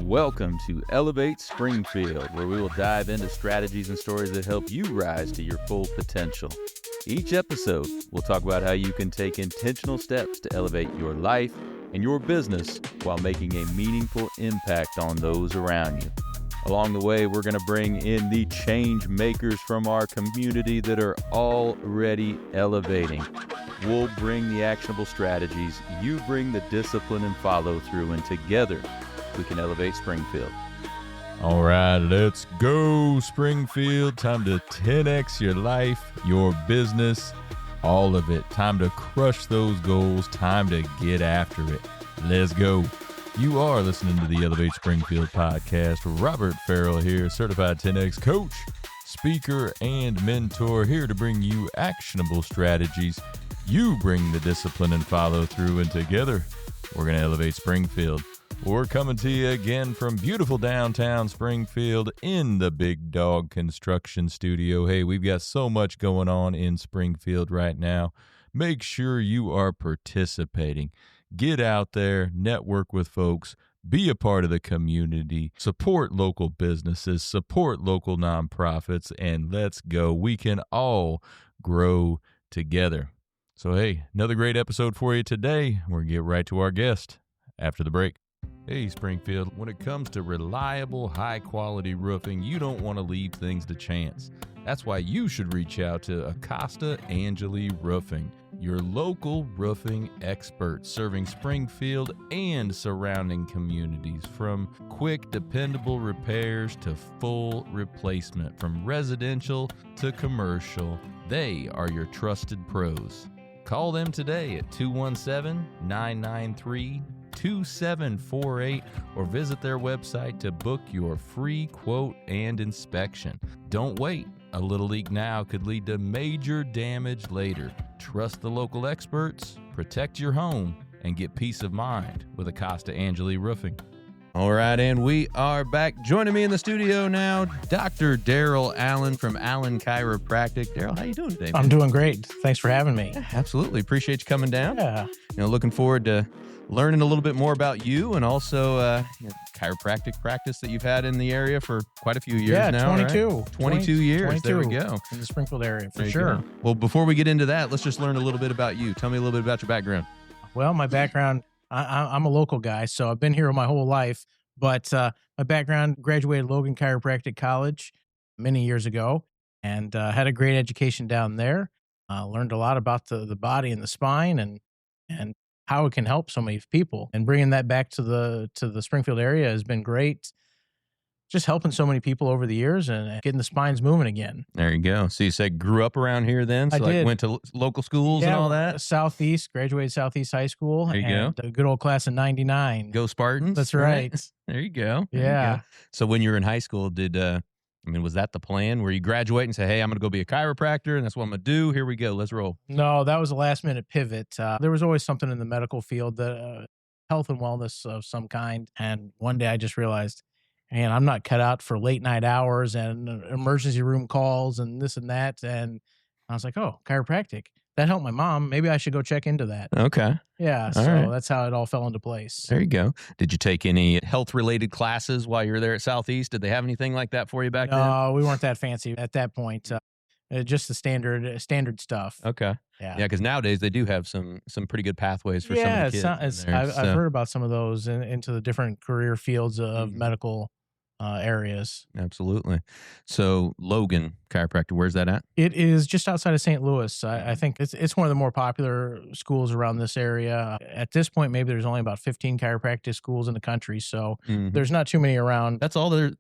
Welcome to Elevate Springfield, where we will dive into strategies and stories that help you rise to your full potential. Each episode, we'll talk about how you can take intentional steps to elevate your life and your business while making a meaningful impact on those around you. Along the way, we're going to bring in the change makers from our community that are already elevating. We'll bring the actionable strategies, you bring the discipline and follow through, and together we can elevate Springfield. All right, let's go, Springfield. Time to 10x your life, your business, all of it. Time to crush those goals. Time to get after it. Let's go. You are listening to the Elevate Springfield podcast. Robert Farrell here, certified 10X coach, speaker, and mentor, here to bring you actionable strategies. You bring the discipline and follow through, and together we're going to elevate Springfield. We're coming to you again from beautiful downtown Springfield in the Big Dog Construction Studio. Hey, we've got so much going on in Springfield right now. Make sure you are participating. Get out there, network with folks, be a part of the community, support local businesses, support local nonprofits, and let's go. We can all grow together. So, hey, another great episode for you today. We're going to get right to our guest after the break. Hey, Springfield, when it comes to reliable, high-quality roofing, you don't want to leave things to chance. That's why you should reach out to Acosta Angeli Roofing, your local roofing expert, serving Springfield and surrounding communities. From quick, dependable repairs to full replacement, from residential to commercial, they are your trusted pros. Call them today at 217-993-2748 or visit their website to book your free quote and inspection. Don't wait. A little leak now could lead to major damage later. Trust the local experts, protect your home, and get peace of mind with Acosta Angeli Roofing. All right, and we are back. Joining me in the studio now, Dr. Daryl Allen from Allen Chiropractic. Daryl, how you doing today, man? I'm doing great. Thanks for having me. Yeah, absolutely. Appreciate you coming down. Yeah. Looking forward to learning a little bit more about you and also chiropractic practice that you've had in the area for quite a few years now. 22. Right? 22 years. 22 there we go. In the Springfield area, for There you sure. go. Well, before we get into that, let's just learn a little bit about you. Tell me a little bit about your background. Well, my background, I'm a local guy, so I've been here my whole life. But my background, graduated Logan Chiropractic College many years ago and had a great education down there. Learned a lot about the body and the spine and how it can help so many people. And bringing that back to the Springfield area has been great. Just helping so many people over the years and getting the spines moving again. There you go. So you said grew up around here then? So I did. Went to local schools and all that? Southeast, graduated Southeast High School. There you and go. A good old class of 99. Go Spartans. That's right. There you go. There Yeah. you go. So when you were in high school, was that the plan where you graduate and say, hey, I'm going to go be a chiropractor and that's what I'm going to do? Here we go. Let's roll. No, that was a last minute pivot. There was always something in the medical field, health and wellness of some kind. And one day I just realized, man, I'm not cut out for late night hours and emergency room calls and this and that. And I was like, oh, chiropractic. That helped my mom. Maybe I should go check into that. Okay. Yeah. All So right. that's how it all fell into place. There you go. Did you take any health-related classes while you were there at Southeast? Did they have anything like that for you back then? No, we weren't that fancy at that point. Just the standard stuff. Okay. Yeah. Yeah, because nowadays they do have some pretty good pathways for some of the kids. I've heard about some of those into the different career fields of medical areas. Absolutely. So Logan Chiropractic, where's that at? It is just outside of St. Louis. I think it's one of the more popular schools around this area. At this point, maybe there's only about 15 chiropractic schools in the country, so there's not too many around. That's all there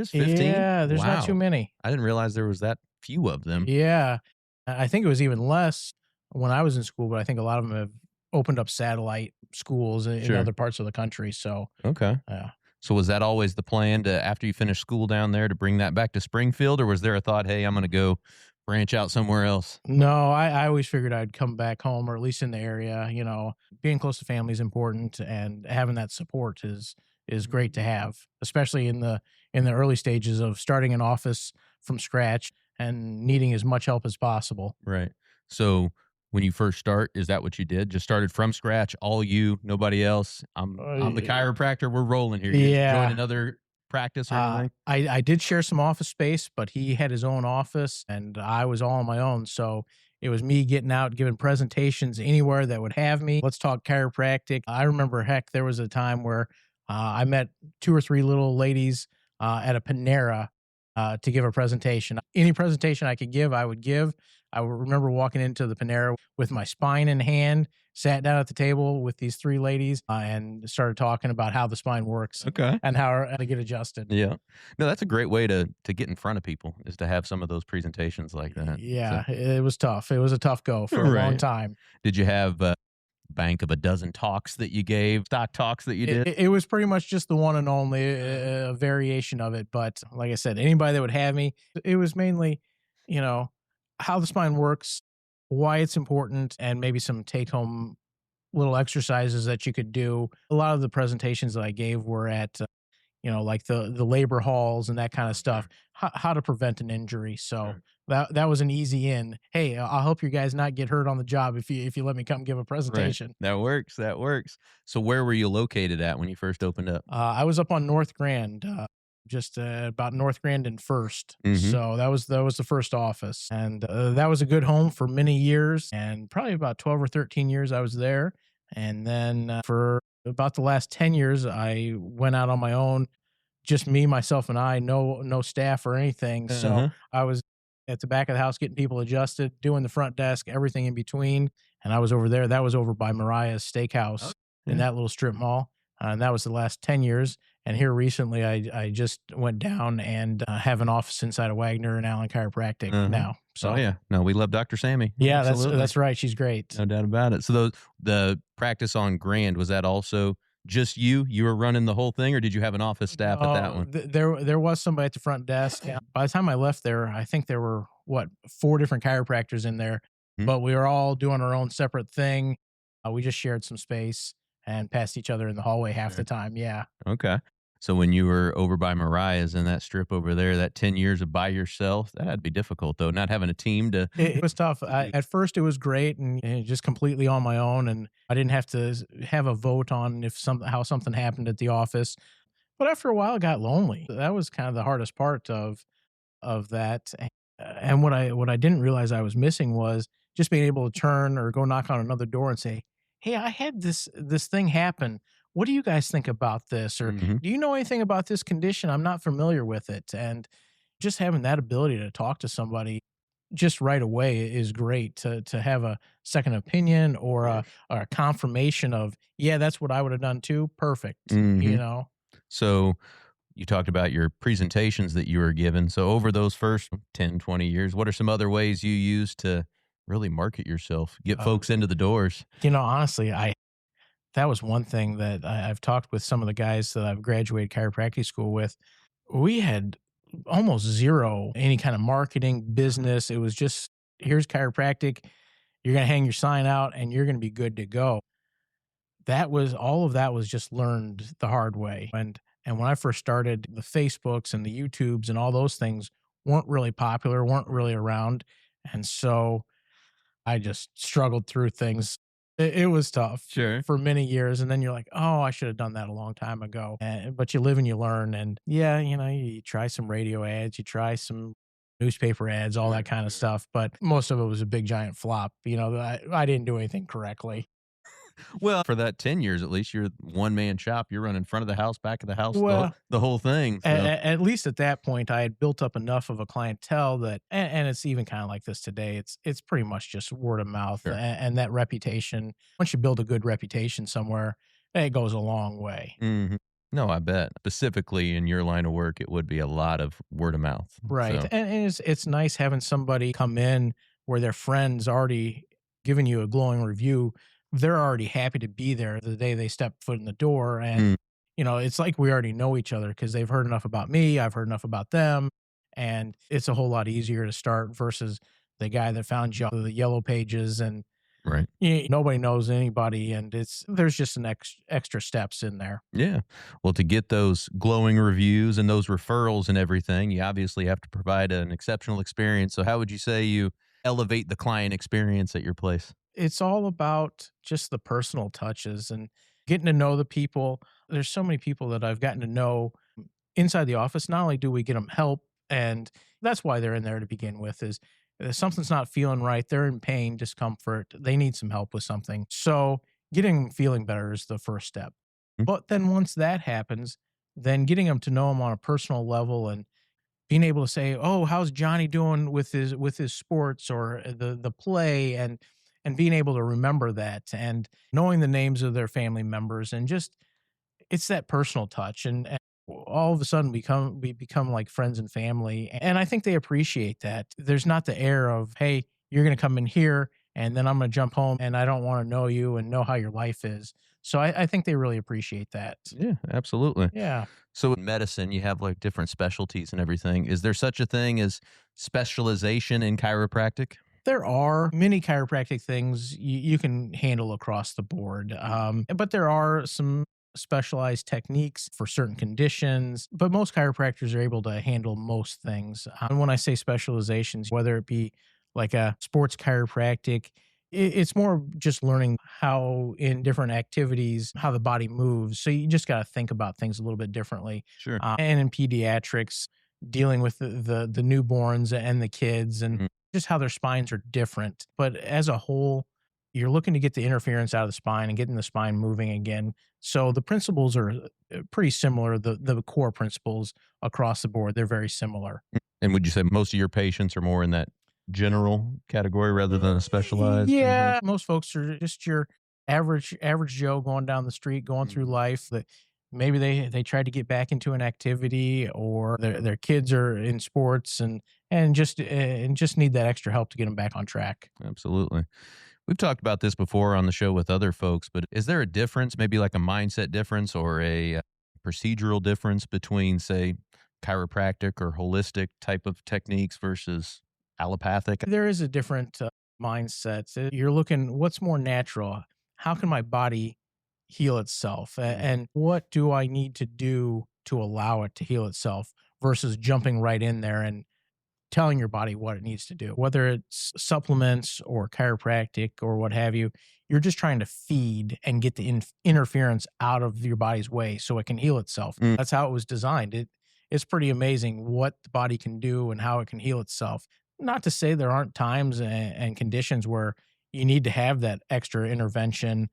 is? 15? Yeah, there's not too many. I didn't realize there was that few of them. Yeah. I think it was even less when I was in school, but I think a lot of them have opened up satellite schools in other parts of the country. So, okay. Yeah. So was that always the plan to, after you finished school down there, to bring that back to Springfield, or was there a thought, hey, I'm going to go branch out somewhere else? No, I always figured I'd come back home, or at least in the area. Being close to family is important, and having that support is great to have, especially in the early stages of starting an office from scratch and needing as much help as possible. Right. So When you first start, is that what you did? Just started from scratch, all you, nobody else. I'm the Yeah. chiropractor. We're rolling here. You didn't join Yeah. another practice or anything? I did share some office space, but he had his own office and I was all on my own. So it was me getting out, giving presentations anywhere that would have me. Let's talk chiropractic. I remember, heck, there was a time where I met two or three little ladies at a Panera to give a presentation. Any presentation I could give, I would give. I remember walking into the Panera with my spine in hand, sat down at the table with these three ladies and started talking about how the spine works Okay. and how to get adjusted. Yeah. No, that's a great way to get in front of people is to have some of those presentations like that. So, Yeah, it was tough. It was a tough go for a long right. time. Did you have a bank of a dozen talks that you gave, stock talks that you It, did? it it was pretty much just the one and only variation of it. But like I said, anybody that would have me, it was mainly, you know, how the spine works, why it's important, and maybe some take home little exercises that you could do. A lot of the presentations that I gave were at like the labor halls and that kind of stuff, how to prevent an injury. So Sure. that was an easy in. Hey, I'll help you guys not get hurt on the job if you let me come give a Right. presentation. That works. That works. So where were you located at when you first opened up? I was up on North Grand, just about North Grand and First. Mhm. So that was the first office, and that was a good home for many years, and probably about 12 or 13 years I was there, and then for about the last 10 years I went out on my own, just me, myself, and I, no staff or anything. So Uh-huh. I was at the back of the house getting people adjusted, doing the front desk, everything in between, and I was over there. That was over by Mariah's Steakhouse in Yeah. that little strip mall, and that was the last 10 years. And here recently, I just went down and have an office inside of Wagner and Allen Chiropractic Uh-huh. now. Oh So yeah. No, we love Dr. Sammy. yeah, Absolutely. that's right. She's great. No doubt about it. So the practice on Grand, was that also just you? You were running the whole thing or did you have an office staff at that No, one? there was somebody at the front desk. By the time I left there, I think there were four different chiropractors in there, Hmm? but we were all doing our own separate thing. We just shared some space and passed each other in the hallway half the Sure. time. Yeah, Okay. So when you were over by Mariah's in that strip over there, that 10 years of by yourself, that'd be difficult though, not having a team to it was tough. At first, it was great and just completely on my own, and I didn't have to have a vote on if how something happened at the office. But after a while, it got lonely. That was kind of the hardest part of that. And what I didn't realize I was missing was just being able to turn or go knock on another door and say, "Hey, I had this thing happen. What do you guys think about this? Or Mhm. do you know anything about this condition? I'm not familiar with it." And just having that ability to talk to somebody just right away is great to have a second opinion or a confirmation of, yeah, that's what I would have done too. Perfect. Mhm. So you talked about your presentations that you were given. So over those first 10, 20 years, what are some other ways you use to really market yourself, get Uh, folks into the doors? honestly, I that was one thing that I've talked with some of the guys that I've graduated chiropractic school with. We had almost zero any kind of marketing business. It was just, here's chiropractic. You're going to hang your sign out and you're going to be good to go. That was all of that was just learned the hard way. And when I first started, the Facebooks and the YouTubes and all those things weren't really popular, weren't really around. And so I just struggled through things. It was tough Sure. for many years, and then you're like, "Oh, I should have done that a long time ago." But you live and you learn, and yeah, you try some radio ads, you try some newspaper ads, all that kind of stuff. But most of it was a big giant flop. I didn't do anything correctly. Well, for that 10 years at least, you're one man shop. You're running front of the house, back of the house, Well, the whole thing. So, at least at that point, I had built up enough of a clientele that, and it's even kind of like this today. It's pretty much just word of mouth sure. and that reputation. Once you build a good reputation somewhere, it goes a long way. Mhm. No, I bet. Specifically in your line of work, it would be a lot of word of mouth. Right. So, And it's nice having somebody come in where their friends already giving you a glowing review. They're already happy to be there the day they step foot in the door. And, mm, it's like we already know each other because they've heard enough about me. I've heard enough about them. And it's a whole lot easier to start versus the guy that found you on the yellow pages and right. nobody knows anybody. And there's just an extra steps in there. Yeah. Well, to get those glowing reviews and those referrals and everything, you obviously have to provide an exceptional experience. So, how would you say you elevate the client experience at your place? It's all about just the personal touches and getting to know the people. There's so many people that I've gotten to know inside the office. Not only do we get them help, and that's why they're in there to begin with, is something's not feeling right. They're in pain, discomfort. They need some help with something. So getting them feeling better is the first step. Mm. But then once that happens, then getting them to know them on a personal level and being able to say, "Oh, how's Johnny doing with his sports or the play?" and being able to remember that and knowing the names of their family members and just it's that personal touch and all of a sudden we become like friends and family and I think they appreciate that. There's not the air of, "Hey, you're going to come in here and then I'm going to jump home and I don't want to know you and know how your life is." So I think they really appreciate that. Yeah, absolutely. Yeah. So in medicine, you have like different specialties and everything. Is there such a thing as specialization in chiropractic? There are many chiropractic things you can handle across the board, but there are some specialized techniques for certain conditions. But most chiropractors are able to handle most things. And when I say specializations, whether it be like a sports chiropractic, it's more just learning how in different activities how the body moves. So you just got to think about things a little bit differently. Sure. And in pediatrics, dealing with the newborns and the kids and Mhm. just how their spines are different. But as a whole, you're looking to get the interference out of the spine and getting the spine moving again. So the principles are pretty similar. The core principles across the board, they're very similar. And would you say most of your patients are more in that general category rather than a specialized? Yeah, most folks are just your average Joe going down the street, going through life. That maybe they tried to get back into an activity, or their kids are in sports and just need that extra help to get them back on track. Absolutely. We've talked about this before on the show with other folks, but is there a difference, maybe like a mindset difference or a procedural difference between, say, chiropractic or holistic type of techniques versus allopathic? There is a different mindset. You're looking what's more natural. How can my body heal itself, and what do I need to do to allow it to heal itself versus jumping right in there and telling your body what it needs to do, whether it's supplements or chiropractic or what have you. You're just trying to feed and get the interference out of your body's way so it can heal itself. Mm. That's how it was designed. It's pretty amazing what the body can do and how it can heal itself. Not to say there aren't times and conditions where you need to have that extra intervention,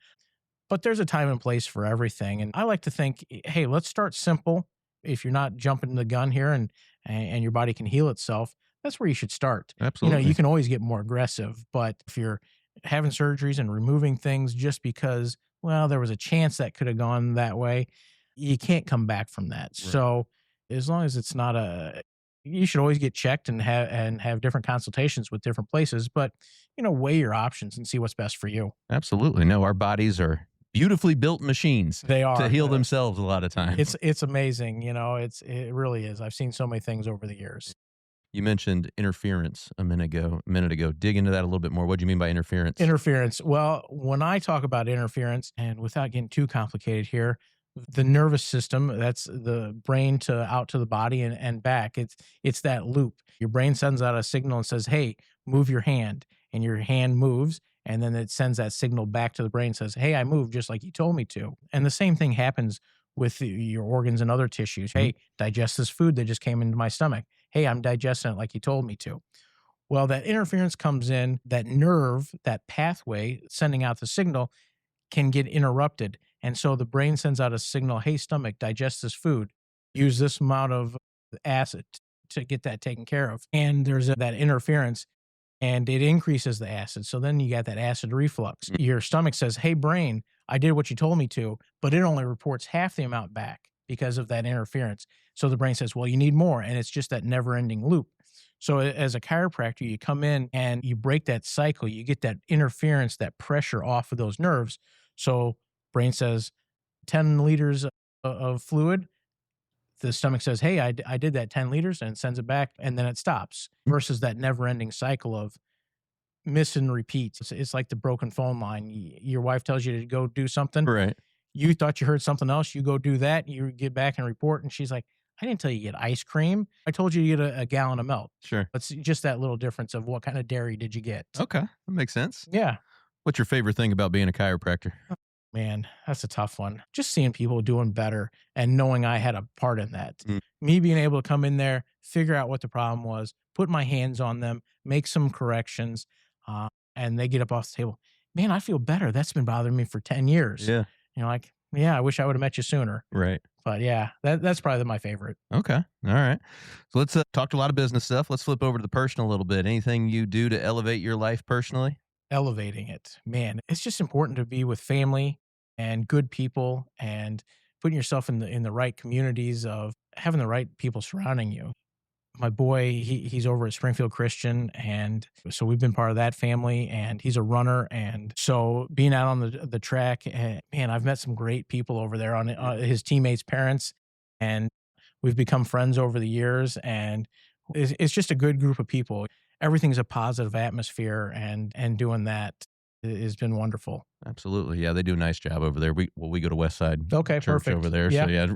but there's a time and place for everything. And I like to think, hey, let's start simple. If you're not jumping the gun here and your body can heal itself, that's where you should start. Absolutely. You can always get more aggressive, but if you're having surgeries and removing things just because, well, there was a chance that could have gone that way, you can't come back from that. Right. So as long as it's not you should always get checked and have different consultations with different places, but weigh your options and see what's best for you. Absolutely. No, our bodies are beautifully built machines They are to heal themselves a lot of times. It's amazing, it really is. I've seen so many things over the years. You mentioned interference a minute ago. Dig into that a little bit more. What do you mean by interference? Interference. Well, when I talk about interference, and without getting too complicated here, the nervous system, that's the brain to out to the body and back. It's that loop. Your brain sends out a signal and says, "Hey, move your hand." And your hand moves, and then it sends that signal back to the brain and says, "Hey, I moved just like you told me to." And the same thing happens with your organs and other tissues. Mhm. "Hey, digest this food that just came into my stomach. Hey, I'm digesting it like you told me to." Well, that interference comes in, that nerve, that pathway sending out the signal can get interrupted. And so the brain sends out a signal, "Hey, stomach, digest this food. Use this amount of acid to get that taken care of." And there's that interference and it increases the acid. So then you got that acid reflux. Mm. Your stomach says, "Hey, brain, I did what you told me to," but it only reports half the amount back because of that interference. So the brain says, "Well, you need more." And it's just that never ending loop. So as a chiropractor, you come in and you break that cycle. You get that interference, that pressure off of those nerves. So brain says 10 liters of fluid. The stomach says, "Hey, I did that 10 liters," and it sends it back, and then it stops versus that never ending cycle of miss and repeat. It's like the broken phone line. Your wife tells you to go do something. Right. You thought you heard something else. You go do that. You get back and report. And she's like, "I didn't tell you to get ice cream. I told you to get a gallon of milk." Sure. It's just that little difference of what kind of dairy did you get. Okay. That makes sense. Yeah. What's your favorite thing about being a chiropractor? Man, that's a tough one. Just seeing people doing better and knowing I had a part in that. Mm. Me being able to come in there, figure out what the problem was, put my hands on them, make some corrections, and they get up off the table. Man, I feel better. That's been bothering me for 10 years. Yeah. Like, yeah, I wish I would have met you sooner. Right. But yeah, that's probably my favorite. Okay. All right. So let's talk a lot of business stuff. Let's flip over to the personal a little bit. Anything you do to elevate your life personally? Elevating it. Man, it's just important to be with family and good people and putting yourself in the right communities of having the right people surrounding you. My boy, he's over at Springfield Christian, and so we've been part of that family. And he's a runner, and so being out on the track, man, I've met some great people over there on his teammates' parents, and we've become friends over the years. And it's just a good group of people. Everything's a positive atmosphere, and doing that has been wonderful. Absolutely. Yeah, they do a nice job over there. We go to West Side Okay, Church perfect. over there. Yeah. So yeah,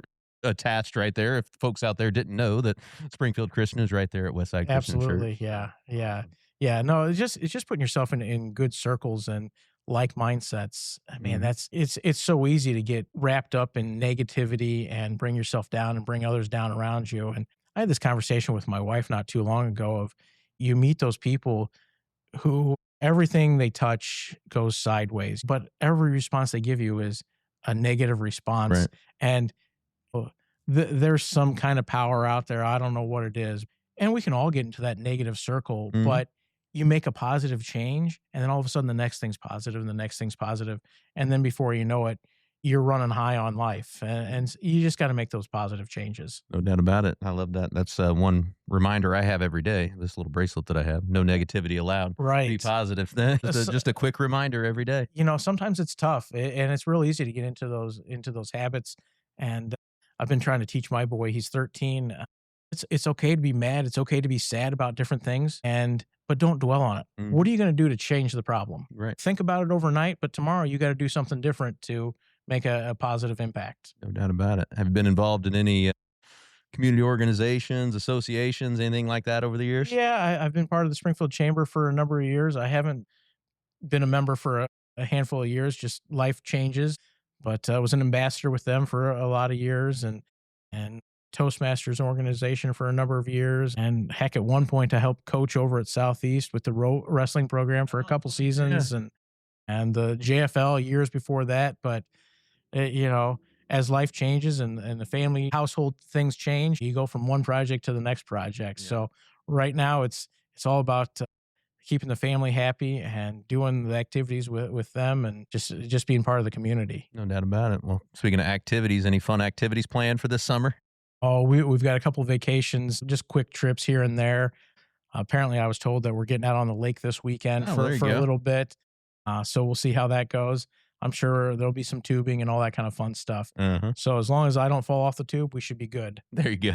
attached right there. If folks out there didn't know that Springfield Christian is right there at West Side Christian Absolutely. Church. Yeah. Yeah. Yeah. No, it's just putting yourself in good circles and like mindsets. Man, Mhm. it's so easy to get wrapped up in negativity and bring yourself down and bring others down around you. And I had this conversation with my wife not too long ago of you meet those people who everything they touch goes sideways, but every response they give you is a negative response. Right. And uh, there's some kind of power out there. I don't know what it is. And we can all get into that negative circle, Mhm. but you make a positive change, and then all of a sudden the next thing's positive and the next thing's positive. And then before you know it, you're running high on life. And you just got to make those positive changes. No doubt about it. I love that. That's one reminder I have every day. This little bracelet that I have. No negativity allowed. Be Right. positive. Just a quick reminder every day. Sometimes it's tough, and it's real easy to get into those habits. And I've been trying to teach my boy. He's 13. It's okay to be mad. It's okay to be sad about different things, but don't dwell on it. Mhm. What are you going to do to change the problem? Right. Think about it overnight, but tomorrow you got to do something different to make a positive impact. No doubt about it. Have you been involved in any community organizations, associations, anything like that over the years? Yeah, I've been part of the Springfield Chamber for a number of years. I haven't been a member for a handful of years, just life changes. But I was an ambassador with them for a lot of years, and Toastmasters organization for a number of years. And heck, at one point I helped coach over at Southeast with the wrestling program for a couple seasons, and the JFL years before that. But you know, as life changes and the family household things change, you go from one project to the next project. Yeah. So right now it's all about keeping the family happy and doing the activities with them and just being part of the community. No doubt about it. Well, speaking of activities, any fun activities planned for this summer? Oh, we've got a couple vacations, just quick trips here and there. Apparently, I was told that we're getting out on the lake this weekend Oh, for there you a go. little bit. So we'll see how that goes. I'm sure there'll be some tubing and all that kind of fun stuff. Uh-huh. So as long as I don't fall off the tube, we should be good. There you go.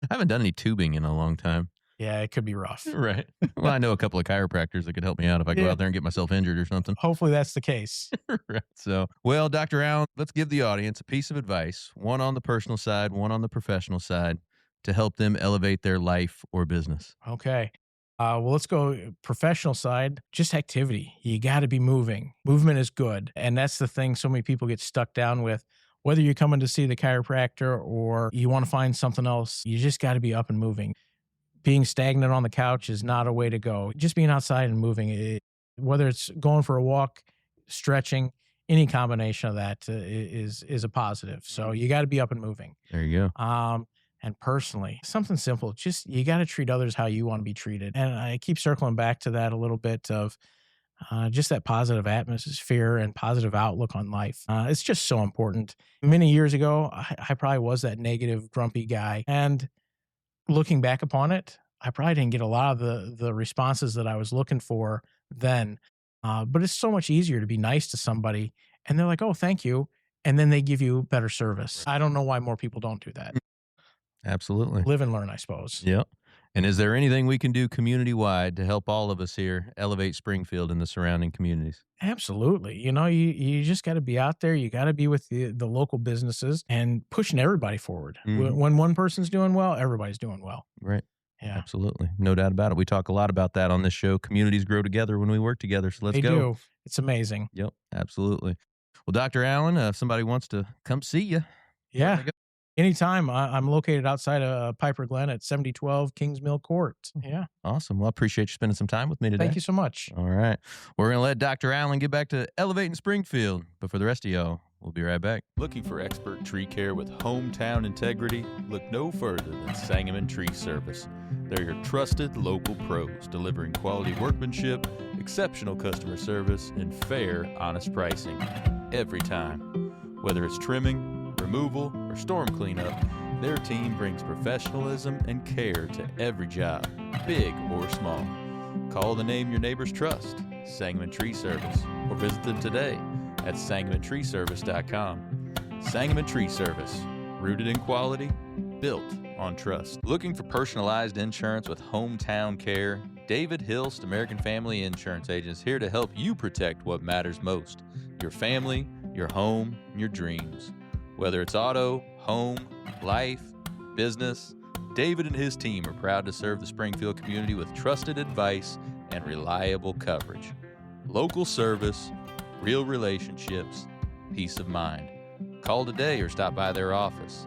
I haven't done any tubing in a long time. Yeah, it could be rough. Right. Well, I know a couple of chiropractors that could help me out if I go Yeah. out there and get myself injured or something. Hopefully that's the case. Right. So, well, Dr. Allen, let's give the audience a piece of advice, one on the personal side, one on the professional side, to help them elevate their life or business. Okay. Well, let's go professional side, just activity. You got to be moving. Movement is good. And that's the thing so many people get stuck down with. Whether you're coming to see the chiropractor or you want to find something else, you just got to be up and moving. Being stagnant on the couch is not a way to go. Just being outside and moving, whether it's going for a walk, stretching, any combination of that is a positive. So you got to be up and moving. There you go. And personally, something simple, just you got to treat others how you want to be treated. And I keep circling back to that a little bit of just that positive atmosphere and positive outlook on life. It's just so important. Many years ago, I probably was that negative, grumpy guy. And looking back upon it, I probably didn't get a lot of the responses that I was looking for then. But it's so much easier to be nice to somebody and they're like, oh, thank you. And then they give you better service. I don't know why more people don't do that. Absolutely. Live and learn, I suppose. Yep. And is there anything we can do community wide to help all of us here elevate Springfield and the surrounding communities? Absolutely. You just got to be out there. You got to be with the local businesses and pushing everybody forward. Mhm. When one person's doing well, everybody's doing well. Right. Yeah. Yeah. Absolutely. No doubt about it. We talk a lot about that on this show. Communities grow together when we work together. So let's They go. do. It's amazing. Yep, absolutely. Well, Dr. Allen, if somebody wants to come see you, where Yeah. do they go? Anytime. I'm located outside of Piper Glen at 7012 Kings Mill Court. Yeah. Awesome. Well, I appreciate you spending some time with me today. Thank you so much. All right. We're going to let Dr. Allen get back to elevating Springfield. But for the rest of y'all, we'll be right back. Looking for expert tree care with hometown integrity? Look no further than Sangamon Tree Service. They're your trusted local pros, delivering quality workmanship, exceptional customer service, and fair, honest pricing every time. Whether it's trimming, removal, or storm cleanup, their team brings professionalism and care to every job, big or small. Call the name your neighbors trust, Sangamon Tree Service, or visit them today at sangamontreeservice.com. Sangamon Tree Service, rooted in quality, built on trust. Looking for personalized insurance with hometown care? David Hilst American Family Insurance Agents here to help you protect what matters most: your family, your home, and your dreams. Whether it's auto, home, life, business, David and his team are proud to serve the Springfield community with trusted advice and reliable coverage. Local service, real relationships, peace of mind. Call today or stop by their office.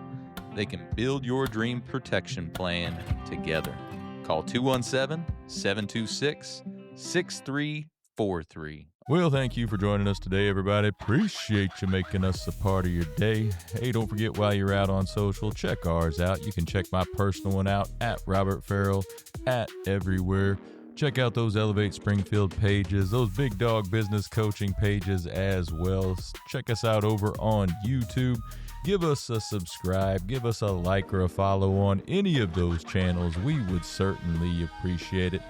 They can build your dream protection plan together. Call 217-726-6343. Well, thank you for joining us today, everybody. Appreciate you making us a part of your day. Hey, don't forget, while you're out on social, check ours out. You can check my personal one out at Robert Farrell at everywhere. Check out those Elevate Springfield pages, those Big Dog Business Coaching pages as well. Check us out over on YouTube. Give us a subscribe, give us a like or a follow on any of those channels. We would certainly appreciate it.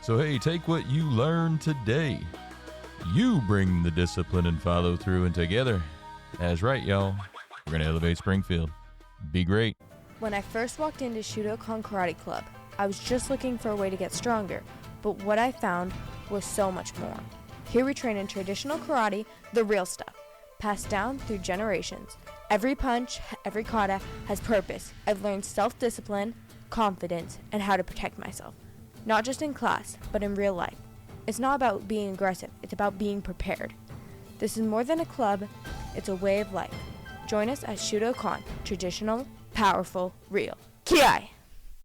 So, hey, take what you learned today. You bring the discipline and follow through, and together, that's right, y'all, we're going to elevate Springfield. Be great. When I first walked into Shudokan Karate Club, I was just looking for a way to get stronger, but what I found was so much more. Here we train in traditional karate, the real stuff, passed down through generations. Every punch, every kata has purpose. I've learned self-discipline, confidence, and how to protect myself. Not just in class, but in real life. It's not about being aggressive, it's about being prepared. This is more than a club, it's a way of life. Join us at Shudokan, traditional, powerful, real. Ki-ai!